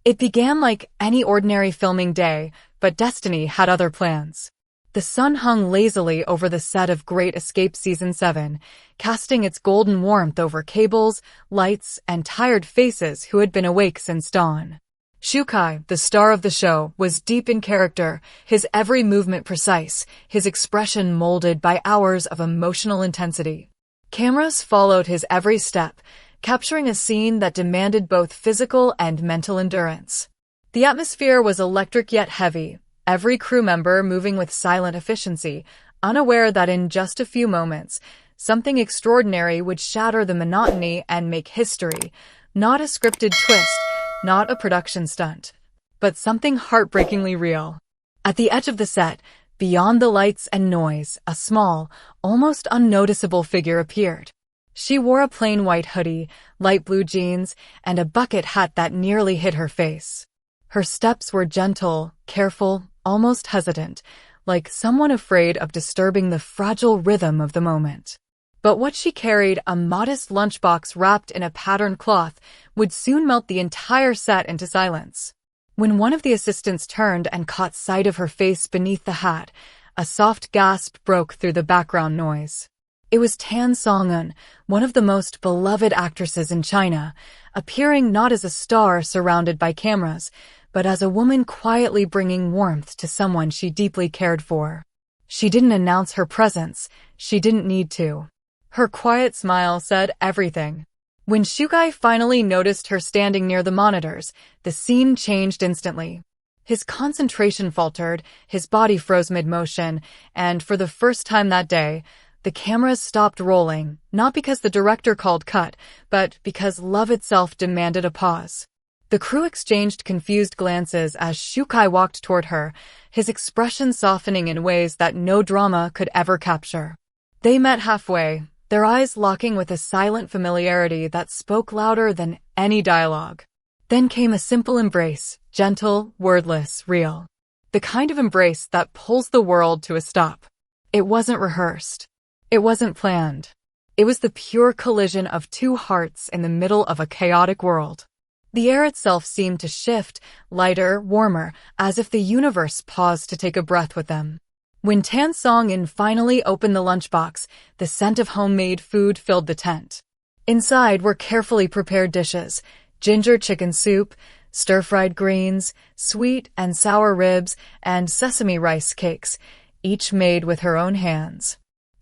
It began like any ordinary filming day, but destiny had other plans. The sun hung lazily over the set of Great Escape Season 7, casting its golden warmth over cables, lights, and tired faces who had been awake since dawn. Shukai, the star of the show, was deep in character, his every movement precise, his expression molded by hours of emotional intensity. Cameras followed his every step, capturing a scene that demanded both physical and mental endurance. The atmosphere was electric yet heavy, every crew member moving with silent efficiency, unaware that in just a few moments, something extraordinary would shatter the monotony and make history, not a scripted twist, not a production stunt, but something heartbreakingly real. At the edge of the set, beyond the lights and noise, a small, almost unnoticeable figure appeared. She wore a plain white hoodie, light blue jeans, and a bucket hat that nearly hid her face. Her steps were gentle, careful, almost hesitant, like someone afraid of disturbing the fragile rhythm of the moment. But what she carried, a modest lunchbox wrapped in a patterned cloth, would soon melt the entire set into silence. When one of the assistants turned and caught sight of her face beneath the hat, a soft gasp broke through the background noise. It was Songyun, one of the most beloved actresses in China, appearing not as a star surrounded by cameras, but as a woman quietly bringing warmth to someone she deeply cared for. She didn't announce her presence, she didn't need to. Her quiet smile said everything. When Shukai finally noticed her standing near the monitors, the scene changed instantly. His concentration faltered, his body froze mid-motion, and for the first time that day, the cameras stopped rolling, not because the director called cut, but because love itself demanded a pause. The crew exchanged confused glances as Shukai walked toward her, his expression softening in ways that no drama could ever capture. They met halfway, their eyes locking with a silent familiarity that spoke louder than any dialogue. Then came a simple embrace, gentle, wordless, real. The kind of embrace that pulls the world to a stop. It wasn't rehearsed. It wasn't planned. It was the pure collision of two hearts in the middle of a chaotic world. The air itself seemed to shift, lighter, warmer, as if the universe paused to take a breath with them. When Songyun finally opened the lunchbox, the scent of homemade food filled the tent. Inside were carefully prepared dishes, ginger chicken soup, stir-fried greens, sweet and sour ribs, and sesame rice cakes, each made with her own hands.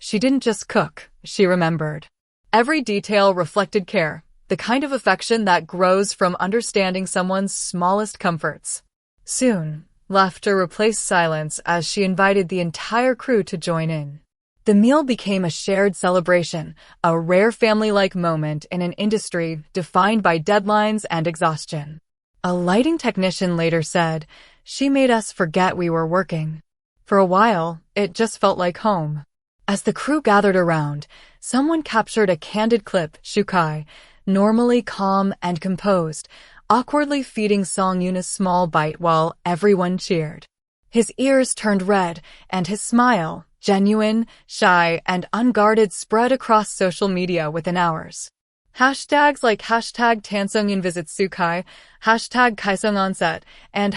She didn't just cook, she remembered. Every detail reflected care, the kind of affection that grows from understanding someone's smallest comforts. Soon, laughter replaced silence as she invited the entire crew to join in. The meal became a shared celebration, a rare family-like moment in an industry defined by deadlines and exhaustion. A lighting technician later said, "She made us forget we were working. For a while, it just felt like home." As the crew gathered around, someone captured a candid clip, Shukai, normally calm and composed, awkwardly feeding Songyun a small bite while everyone cheered. His ears turned red, and his smile, genuine, shy, and unguarded, spread across social media within hours. Hashtags like #Tansongyun visits Sukai, #Kaisong on set, and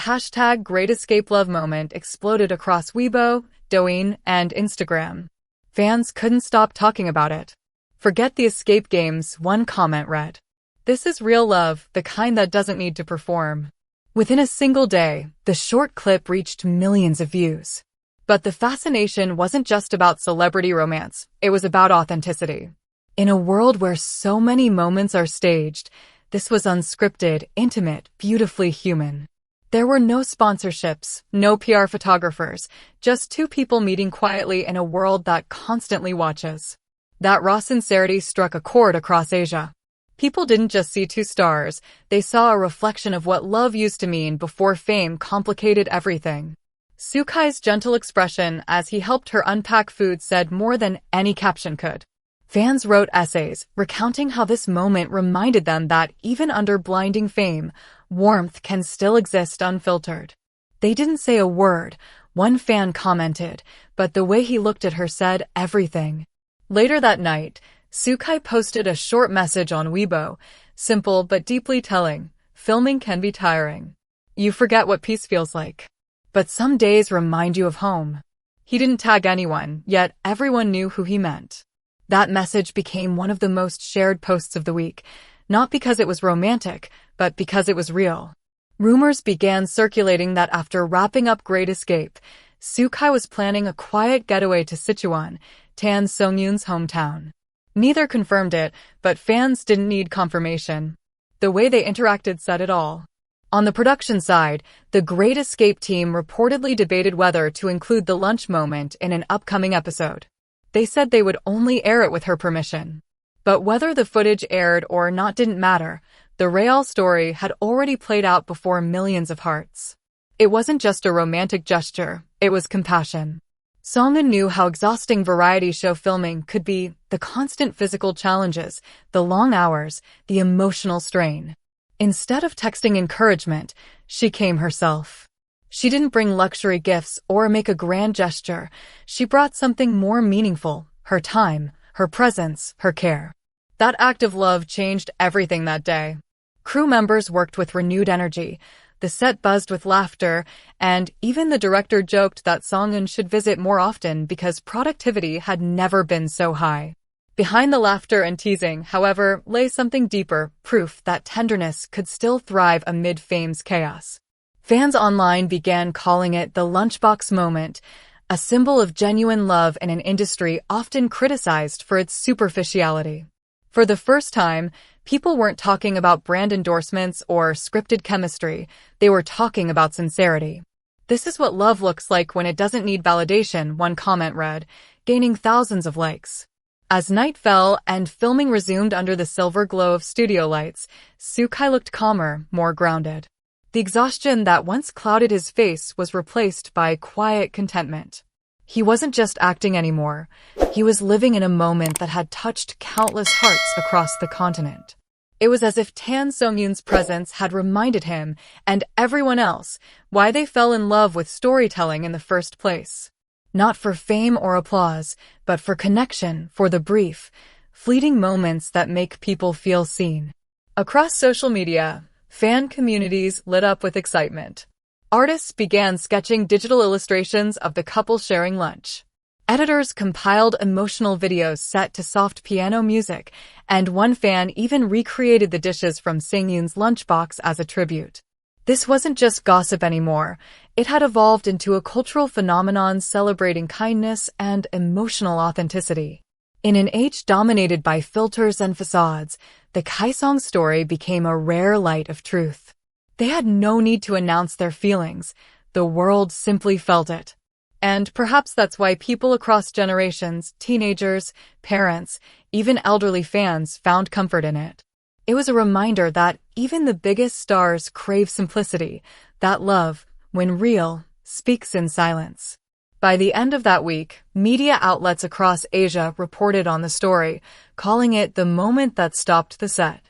#Great Escape Love Moment exploded across Weibo, Douyin, and Instagram. Fans couldn't stop talking about it. "Forget the escape games," one comment read. "This is real love, the kind that doesn't need to perform." Within a single day, the short clip reached millions of views. But the fascination wasn't just about celebrity romance, it was about authenticity. In a world where so many moments are staged, this was unscripted, intimate, beautifully human. There were no sponsorships, no PR photographers, just two people meeting quietly in a world that constantly watches. That raw sincerity struck a chord across Asia. People didn't just see two stars, they saw a reflection of what love used to mean before fame complicated everything. Sukai's gentle expression as he helped her unpack food said more than any caption could. Fans wrote essays, recounting how this moment reminded them that even under blinding fame, warmth can still exist unfiltered. They didn't say a word, one fan commented, but the way he looked at her said everything. Later that night, Sukai posted a short message on Weibo, simple but deeply telling. Filming can be tiring. You forget what peace feels like. But some days remind you of home. He didn't tag anyone, yet everyone knew who he meant. That message became one of the most shared posts of the week, not because it was romantic, but because it was real. Rumors began circulating that after wrapping up Great Escape, Soo-kai was planning a quiet getaway to Sichuan, Tan Songyun's hometown. Neither confirmed it, but fans didn't need confirmation. The way they interacted said it all. On the production side, the Great Escape team reportedly debated whether to include the lunch moment in an upcoming episode. They said they would only air it with her permission. But whether the footage aired or not didn't matter. The real story had already played out before millions of hearts. It wasn't just a romantic gesture, it was compassion. Songyun knew how exhausting variety show filming could be, the constant physical challenges, the long hours, the emotional strain. Instead of texting encouragement, she came herself. She didn't bring luxury gifts or make a grand gesture. She brought something more meaningful, her time, her presence, her care. That act of love changed everything that day. Crew members worked with renewed energy, the set buzzed with laughter, and even the director joked that Songyun should visit more often because productivity had never been so high. Behind the laughter and teasing, however, lay something deeper, proof that tenderness could still thrive amid fame's chaos. Fans online began calling it the Lunchbox moment, a symbol of genuine love in an industry often criticized for its superficiality. For the first time, people weren't talking about brand endorsements or scripted chemistry, they were talking about sincerity. "This is what love looks like when it doesn't need validation," one comment read, gaining thousands of likes. As night fell and filming resumed under the silver glow of studio lights, Soo-kai looked calmer, more grounded. The exhaustion that once clouded his face was replaced by quiet contentment. He wasn't just acting anymore. He was living in a moment that had touched countless hearts across the continent. It was as if Tan Songyun's presence had reminded him, and everyone else, why they fell in love with storytelling in the first place. Not for fame or applause, but for connection, for the brief, fleeting moments that make people feel seen. Across social media, fan communities lit up with excitement. Artists began sketching digital illustrations of the couple sharing lunch. Editors compiled emotional videos set to soft piano music, and one fan even recreated the dishes from Songyun's lunchbox as a tribute. This wasn't just gossip anymore. It had evolved into a cultural phenomenon celebrating kindness and emotional authenticity. In an age dominated by filters and facades, the Kaisong story became a rare light of truth. They had no need to announce their feelings. The world simply felt it. And perhaps that's why people across generations, teenagers, parents, even elderly fans found comfort in it. It was a reminder that even the biggest stars crave simplicity, that love, when real, speaks in silence. By the end of that week, media outlets across Asia reported on the story, calling it the moment that stopped the set.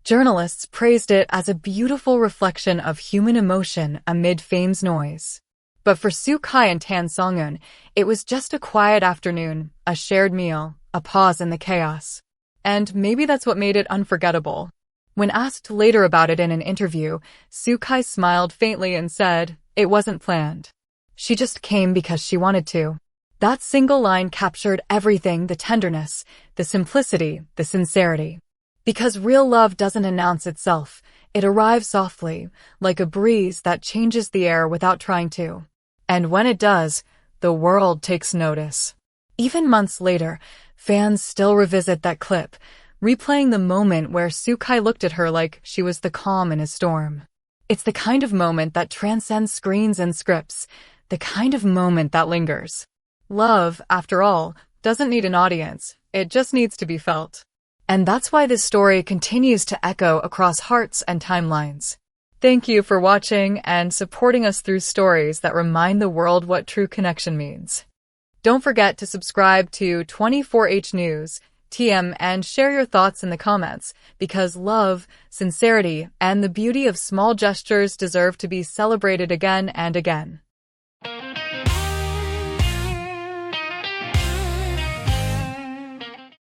Journalists praised it as a beautiful reflection of human emotion amid fame's noise. But for Soo-kai and Tan Songyun, it was just a quiet afternoon, a shared meal, a pause in the chaos. And maybe that's what made it unforgettable. When asked later about it in an interview, Soo-kai smiled faintly and said, "It wasn't planned. She just came because she wanted to." That single line captured everything, the tenderness, the simplicity, the sincerity. Because real love doesn't announce itself, it arrives softly, like a breeze that changes the air without trying to. And when it does, the world takes notice. Even months later, fans still revisit that clip, replaying the moment where Soo-kai looked at her like she was the calm in a storm. It's the kind of moment that transcends screens and scripts, the kind of moment that lingers. Love, after all, doesn't need an audience, it just needs to be felt. And that's why this story continues to echo across hearts and timelines. Thank you for watching and supporting us through stories that remind the world what true connection means. Don't forget to subscribe to 24H News, TM, and share your thoughts in the comments, because love, sincerity, and the beauty of small gestures deserve to be celebrated again and again.